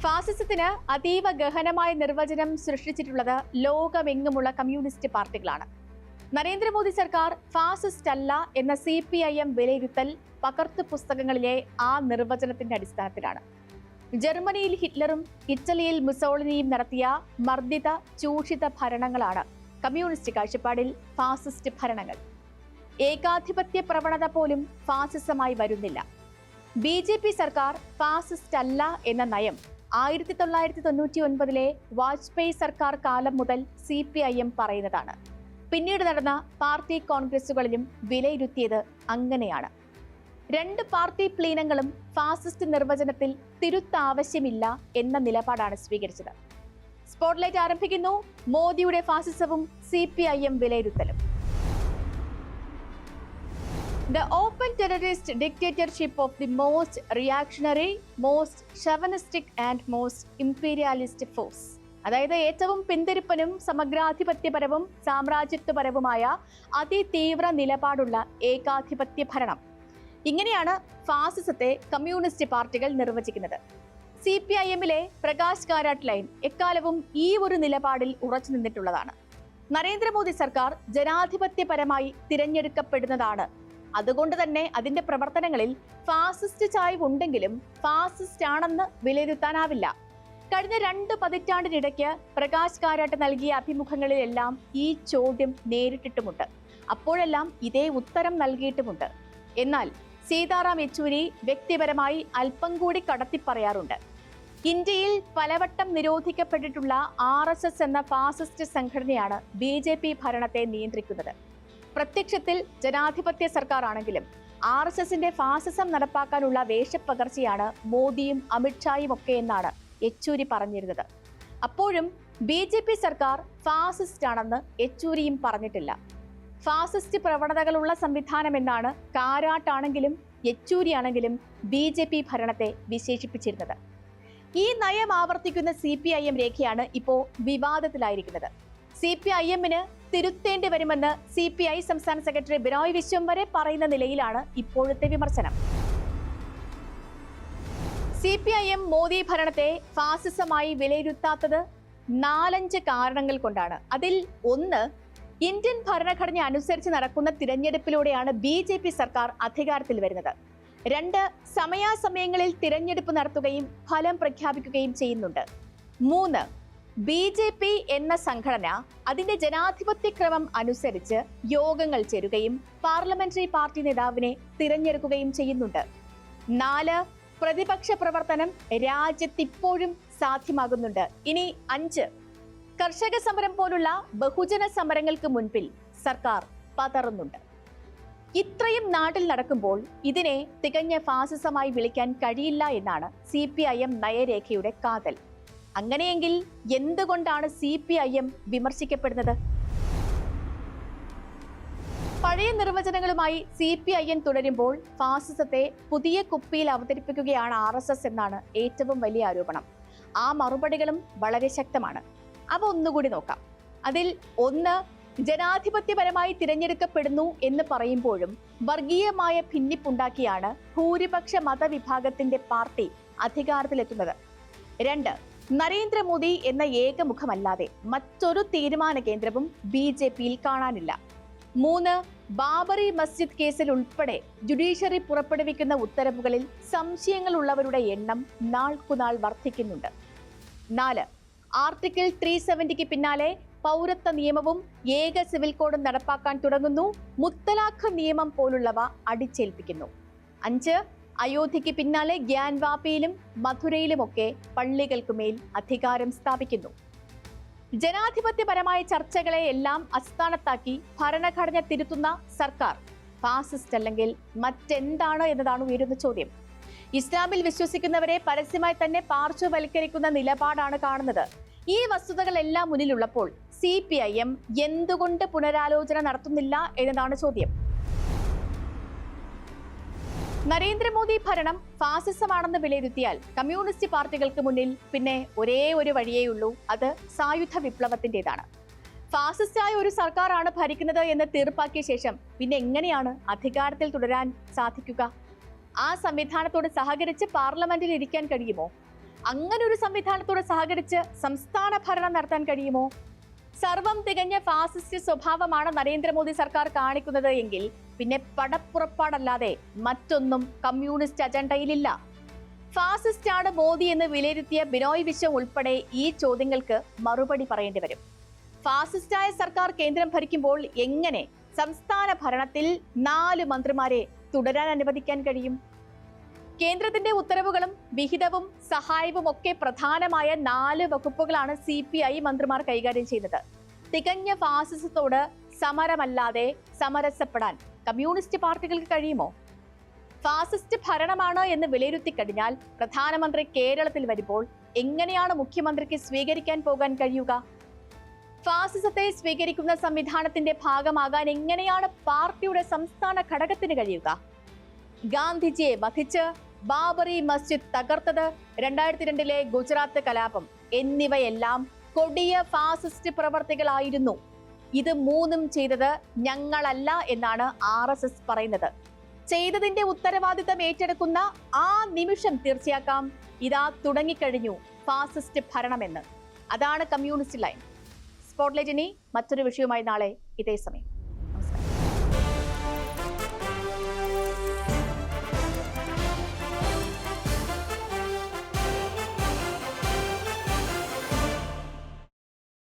ഫാസിസത്തിന് അതീവ ഗഹനമായ നിർവചനം സൃഷ്ടിച്ചിട്ടുള്ളത് ലോകമെങ്ങുമുള്ള കമ്മ്യൂണിസ്റ്റ് പാർട്ടികളാണ്. നരേന്ദ്രമോദി സർക്കാർ ഫാസിസ്റ്റ് അല്ല എന്ന CPIM വിലയിരുത്തൽ പകർത്തു പുസ്തകങ്ങളിലെ ആ നിർവചനത്തിന്റെ അടിസ്ഥാനത്തിലാണ്. ജർമ്മനിയിൽ ഹിറ്റ്ലറും ഇറ്റലിയിൽ മുസോളിനിയും നടത്തിയ മർദ്ദിത ചൂഷിത ഭരണങ്ങളാണ് കമ്മ്യൂണിസ്റ്റ് കാഴ്ചപ്പാടിൽ ഫാസിസ്റ്റ് ഭരണങ്ങൾ. ഏകാധിപത്യ പ്രവണത പോലും ഫാസിസമായി വരുന്നില്ല. BJP സർക്കാർ ഫാസിസ്റ്റ് അല്ല എന്ന നയം 1999 വാജ്പേയി സർക്കാർ കാലം മുതൽ CPIM പറയുന്നതാണ്. പിന്നീട് നടന്ന പാർട്ടി കോൺഗ്രസുകളിലും വിലയിരുത്തിയത് അങ്ങനെയാണ്. രണ്ട് പാർട്ടി പ്ലീനങ്ങളും ഫാസിസ്റ്റ് നിർവചനത്തിൽ തിരുത്താവശ്യമില്ല എന്ന നിലപാടാണ് സ്വീകരിച്ചത്. സ്പോട്ട്ലൈറ്റ് ആരംഭിക്കുന്നു. മോദിയുടെ ഫാസിസവും CPIM വിലയിരുത്തലും. The open terrorist dictatorship of the most reactionary, most chauvinistic and most imperialist force. അതായത് ഏറ്റവും പിന്തിരിപ്പനും സമഗ്രാധിപത്യപരവും സാമ്രാജ്യത്വപരവുമായ അതിതീവ്ര നിലപാടുള്ള ഏകാധിപത്യ ഭരണം. ഇങ്ങനെയാണ് ഫാസിസത്തെ കമ്മ്യൂണിസ്റ്റ് പാർട്ടികൾ നിർവചിക്കുന്നത്. CPIMലെ പ്രകാശ് കാരാട്ട് ലൈൻ എക്കാലവും ഈ ഒരു നിലപാടിൽ ഉറച്ചു നിന്നിട്ടുള്ളതാണ്. നരേന്ദ്രമോദി സർക്കാർ ജനാധിപത്യപരമായി തിരഞ്ഞെടുക്കപ്പെടുന്നതാണ്. അതുകൊണ്ട് തന്നെ അതിന്റെ പ്രവർത്തനങ്ങളിൽ ഫാസിസ്റ്റ് ചായ്വ് ഉണ്ടെങ്കിലും ഫാസിസ്റ്റ് ആണെന്ന് വിലയിരുത്താനാവില്ല. കഴിഞ്ഞ 2 പതിറ്റാണ്ടിനിടയ്ക്ക് പ്രകാശ് കാരാട്ട് നൽകിയ അഭിമുഖങ്ങളിലെല്ലാം ഈ ചോദ്യം നേരിട്ടിട്ടുമുണ്ട്. അപ്പോഴെല്ലാം ഇതേ ഉത്തരം നൽകിയിട്ടുമുണ്ട്. എന്നാൽ സീതാറാം യെച്ചൂരി വ്യക്തിപരമായി അല്പം കൂടി കടത്തിപ്പറയാറുണ്ട്. ഇന്ത്യയിൽ പലവട്ടം നിരോധിക്കപ്പെട്ടിട്ടുള്ള RSS എന്ന ഫാസിസ്റ്റ് സംഘടനയാണ് BJP ഭരണത്തെ നിയന്ത്രിക്കുന്നത്. പ്രത്യക്ഷത്തിൽ ജനാധിപത്യ സർക്കാർ ആണെങ്കിലും RSSന്റെ ഫാസിസം നടപ്പാക്കാനുള്ള വേഷപ്പകർച്ചയാണ് മോദിയും അമിത്ഷായും ഒക്കെ എന്നാണ് യെച്ചൂരി പറഞ്ഞിരുന്നത്. അപ്പോഴും BJP സർക്കാർ ഫാസിസ്റ്റ് ആണെന്ന് യെച്ചൂരിയും പറഞ്ഞിട്ടില്ല. ഫാസിസ്റ്റ് പ്രവണതകളുള്ള സംവിധാനം എന്നാണ് കാരാട്ടാണെങ്കിലും യെച്ചൂരിയാണെങ്കിലും BJP ഭരണത്തെ വിശേഷിപ്പിച്ചിരുന്നത്. ഈ നയം ആവർത്തിക്കുന്ന CPIM രേഖയാണ് ഇപ്പോൾ വിവാദത്തിലായിരിക്കുന്നത്. CPIMന് തിരുത്തേണ്ടി വരുമെന്ന് CPI സംസ്ഥാന സെക്രട്ടറി ബിനോയ് വിശ്വം വരെ പറയുന്ന നിലയിലാണ് ഇപ്പോഴത്തെ വിമർശനം. CPIM മോദി ഭരണത്തെ ഫാസിസമായി വിലയിരുത്താത്തത് 4-5 കാരണങ്ങൾ കൊണ്ടാണ്. അതിൽ ഒന്ന്, ഇന്ത്യൻ ഭരണഘടന അനുസരിച്ച് നടക്കുന്ന തിരഞ്ഞെടുപ്പിലൂടെയാണ് BJP സർക്കാർ അധികാരത്തിൽ വരുന്നത്. 2, സമയാസമയങ്ങളിൽ തിരഞ്ഞെടുപ്പ് നടത്തുകയും ഫലം പ്രഖ്യാപിക്കുകയും ചെയ്യുന്നുണ്ട്. 3, BJP എന്ന സംഘടന അതിന്റെ ജനാധിപത്യ ക്രമം അനുസരിച്ച് യോഗങ്ങൾ ചേരുകയും പാർലമെന്ററി പാർട്ടി നേതാവിനെ തിരഞ്ഞെടുക്കുകയും ചെയ്യുന്നുണ്ട്. 4, പ്രതിപക്ഷ പ്രവർത്തനം രാജ്യത്തിപ്പോഴും സാധ്യമാകുന്നുണ്ട്. ഇനി 5, കർഷക സമരം പോലുള്ള ബഹുജന സമരങ്ങൾക്ക് മുൻപിൽ സർക്കാർ പതറുന്നുണ്ട്. ഇത്രയും നാട്ടിൽ നടക്കുമ്പോൾ ഇതിനെ തികഞ്ഞ ഫാസിസമായി വിളിക്കാൻ കഴിയില്ല എന്നാണ് CPIM നയരേഖയുടെ കാതൽ. അങ്ങനെയെങ്കിൽ എന്തുകൊണ്ടാണ് CPIM വിമർശിക്കപ്പെടുന്നത്? പഴയ നിർവചനങ്ങളുമായി CPIM തുടരുമ്പോൾ ഫാസിസത്തെ പുതിയ കുപ്പിയിൽ അവതരിപ്പിക്കുകയാണ് RSS എന്നാണ് ഏറ്റവും വലിയ ആരോപണം. ആ മറുപടികളും വളരെ ശക്തമാണ്. അവ ഒന്നുകൂടി നോക്കാം. അതിൽ 1, ജനാധിപത്യപരമായി തിരഞ്ഞെടുക്കപ്പെടുന്നു എന്ന് പറയുമ്പോഴും വർഗീയമായ ഭിന്നിപ്പുണ്ടാക്കിയാണ് ഭൂരിപക്ഷ മതവിഭാഗത്തിന്റെ പാർട്ടി അധികാരത്തിലെത്തുന്നത്. 2, നരേന്ദ്രമോദി എന്ന ഏകമുഖമല്ലാതെ മറ്റൊരു തീരുമാന കേന്ദ്രവും BJPയിൽ കാണാനില്ല. 3, ബാബറി മസ്ജിദ് കേസിൽ ഉൾപ്പെടെ ജുഡീഷ്യറി പുറപ്പെടുവിക്കുന്ന ഉത്തരവുകളിൽ സംശയങ്ങളുള്ളവരുടെ എണ്ണം നാൾക്കുനാൾ വർദ്ധിക്കുന്നുണ്ട്. 4, ആർട്ടിക്കിൾ 370 പിന്നാലെ പൗരത്വ നിയമവും ഏക സിവിൽ കോഡും നടപ്പാക്കാൻ തുടങ്ങുന്നു. മുത്തലാഖ് നിയമം പോലുള്ളവ അടിച്ചേൽപ്പിക്കുന്നു. 5, അയോധ്യയ്ക്ക് പിന്നാലെ ഗ്യാൻവാപിയിലും മധുരയിലുമൊക്കെ പള്ളികൾക്കുമേൽ അധികാരം സ്ഥാപിക്കുന്നു. ജനാധിപത്യപരമായ ചർച്ചകളെ എല്ലാം അസ്ഥാനത്താക്കി ഭരണഘടന തിരുത്തുന്ന സർക്കാർ ഫാസിസ്റ്റ് അല്ലെങ്കിൽ മറ്റെന്താണ് എന്നതാണ് ഉയരുന്ന ചോദ്യം. ഇസ്ലാമിൽ വിശ്വസിക്കുന്നവരെ പരസ്യമായി തന്നെ പാർശ്വവൽക്കരിക്കുന്ന നിലപാടാണ് കാണുന്നത്. ഈ വസ്തുതകളെല്ലാം മുന്നിലുള്ളപ്പോൾ CPIM എന്തുകൊണ്ട് പുനരാലോചന നടത്തുന്നില്ല എന്നതാണ് ചോദ്യം. നരേന്ദ്രമോദി ഭരണം ഫാസിസമാണെന്ന് വിലയിരുത്തിയാൽ കമ്മ്യൂണിസ്റ്റ് പാർട്ടികൾക്ക് മുന്നിൽ പിന്നെ ഒരേ ഒരു വഴിയേയുള്ളൂ. അത് സായുധ വിപ്ലവത്തിൻ്റെതാണ്. ഫാസിസ്റ്റായ ഒരു സർക്കാരാണ് ഭരിക്കുന്നത് എന്ന് തീർപ്പാക്കിയ ശേഷം പിന്നെ എങ്ങനെയാണ് അധികാരത്തിൽ തുടരാൻ സാധിക്കുക? ആ സംവിധാനത്തോട് സഹകരിച്ച് പാർലമെന്റിൽ ഇരിക്കാൻ കഴിയുമോ? അങ്ങനെ ഒരു സംവിധാനത്തോട് സഹകരിച്ച് സംസ്ഥാന ഭരണം നടത്താൻ കഴിയുമോ? സർവം തികഞ്ഞ ഫാസിസ്റ്റ് സ്വഭാവമാണ് നരേന്ദ്രമോദി സർക്കാർ കാണിക്കുന്നത് എങ്കിൽ പിന്നെ പടപ്പുറപ്പാടല്ലാതെ മറ്റൊന്നും കമ്മ്യൂണിസ്റ്റ് അജണ്ടയിലില്ല. ഫാസിസ്റ്റ് ആണ് മോദി എന്ന് വിലയിരുത്തിയ ബിനോയ് വിശ്വം ഉൾപ്പെടെ ഈ ചോദ്യങ്ങൾക്ക് മറുപടി പറയേണ്ടി വരും. ഫാസിസ്റ്റായ സർക്കാർ കേന്ദ്രം ഭരിക്കുമ്പോൾ എങ്ങനെ സംസ്ഥാന ഭരണത്തിൽ 4 മന്ത്രിമാരെ തുടരാൻ അനുവദിക്കാൻ കഴിയും? കേന്ദ്രത്തിന്റെ ഉത്തരവുകളും വിഹിതവും സഹായവും ഒക്കെ പ്രധാനമായ 4 വകുപ്പുകളാണ് CPI മന്ത്രിമാർ കൈകാര്യം ചെയ്യുന്നത്. തികഞ്ഞ ഫാസിസത്തോട് സമരമല്ലാതെ സമരസപ്പെടാൻ കമ്മ്യൂണിസ്റ്റ് പാർട്ടികൾക്ക് കഴിയുമോ? ഫാസിസ്റ്റ് ഭരണമാണ് എന്ന് വിലയിരുത്തി കഴിഞ്ഞാൽ പ്രധാനമന്ത്രി കേരളത്തിൽ വരുമ്പോൾ എങ്ങനെയാണ് മുഖ്യമന്ത്രിക്ക് സ്വീകരിക്കാൻ പോകാൻ കഴിയുക? ഫാസിസത്തെ സ്വീകരിക്കുന്ന സംവിധാനത്തിന്റെ ഭാഗമാകാൻ എങ്ങനെയാണ് പാർട്ടിയുടെ സംസ്ഥാന ഘടകത്തിന് കഴിയുക? ഗാന്ധിജിയെ വധിച്ച് ബാബറി മസ്ജിദ് തകർത്തത്, 2002 ഗുജറാത്ത് കലാപം എന്നിവയെല്ലാം കൊടിയ ഫാസിസ്റ്റ് പ്രവർത്തികളായിരുന്നു. ഇത് 3ഉം ചെയ്തത് ഞങ്ങളല്ല എന്നാണ് RSS പറയുന്നത്. ചെയ്തതിന്റെ ഉത്തരവാദിത്തം ഏറ്റെടുക്കുന്ന ആ നിമിഷം തീർച്ചയാക്കാം, ഇതാ തുടങ്ങിക്കഴിഞ്ഞു ഫാസിസ്റ്റ് ഭരണമെന്ന്. അതാണ് കമ്മ്യൂണിസ്റ്റ് ലൈൻ. സ്പോട്ട്ലൈറ്റ് ഇനി മറ്റൊരു വിഷയവുമായി നാളെ ഇതേ സമയം.